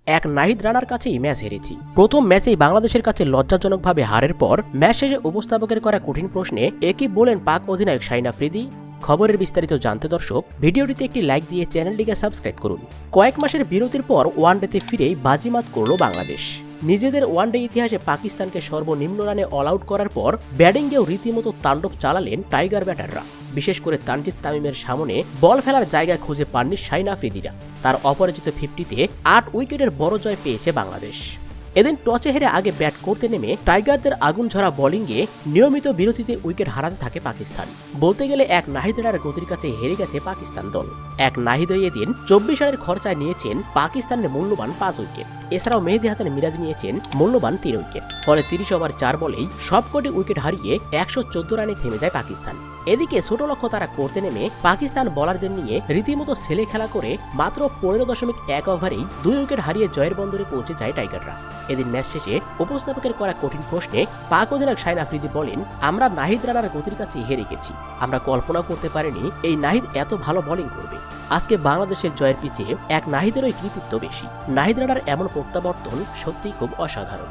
এক নাহিদ রানার কাছেই ম্যাচ হেরেছি। প্রথম ম্যাচেই বাংলাদেশের কাছে লজ্জাজনকভাবে হারের পর ম্যাচ শেষে উপস্থাপকের করা কঠিন প্রশ্নে একই বলেন পাক অধিনায়ক শাহিন আফ্রিদি। খবরের বিস্তারিত জানতে দর্শক ভিডিওটিতে একটি লাইক দিয়ে চ্যানেলটিকে সাবস্ক্রাইব করুন। কয়েক মাসের বিরতির পর ওয়ানডেতে ফিরেই বাজিমাত করল বাংলাদেশ। নিজেদের ওয়ানডে ইতিহাসে পাকিস্তানকে সর্বনিম্ন রানে অল আউট করার পর ব্যাটিংয়েও রীতিমতো তাণ্ডব চালালেন টাইগার ব্যাটাররা। বিশেষ করে তানজিদ তামিমের সামনে বল ফেলার জায়গা খুঁজে পাননি শাহিন আফ্রিদিরা। তার অপরাজিত 50-তে 8 উইকেটের বড় জয় পেয়েছে বাংলাদেশ। এদিন টসে হেরে আগে ব্যাট করতে নেমে টাইগারদের আগুন ঝরা বোলিংয়ে নিয়মিত বিরতিতে উইকেট হারাতে থাকে পাকিস্তান। বলতে গেলে এক নাহিদ রানার গতির কাছে হেরে গেছে পাকিস্তান দল। এক নাহিদই এদিন 24 রানের খরচায় নিয়েছেন পাকিস্তানের মূল্যবান 5 উইকেট। এছাড়াও মেহেদী হাসান মিরাজ নিয়েছেন মূল্যবান 3 উইকেট। ফলে 30 ওভার 4 বলেই সবকটি উইকেট হারিয়ে 114 রানে থেমে যায় পাকিস্তান। এদিকে ছোট লক্ষ্য তারা করতে নেমে পাকিস্তান বোলারদের নিয়ে রীতিমতো ছেলে খেলা করে মাত্র 15.1 ওভারেই 2 উইকেট হারিয়ে জয়ের বন্দরে পৌঁছে যায় টাইগাররা। এদিন ম্যাচ শেষে উপস্থাপকের করা কঠিন প্রশ্নে পাক অধিনায়ক শাহিন আফ্রিদি বলেন, আমরা নাহিদ রানার গতির কাছে হেরে গেছি। আমরা কল্পনা করতে পারিনি এই নাহিদ এত ভালো বোলিং করবে। আজকে বাংলাদেশের জয়ের পিছিয়ে এক নাহিদেরই কৃতিত্ব বেশি। নাহিদ রানার এমন প্রত্যাবর্তন সত্যিই খুব অসাধারণ।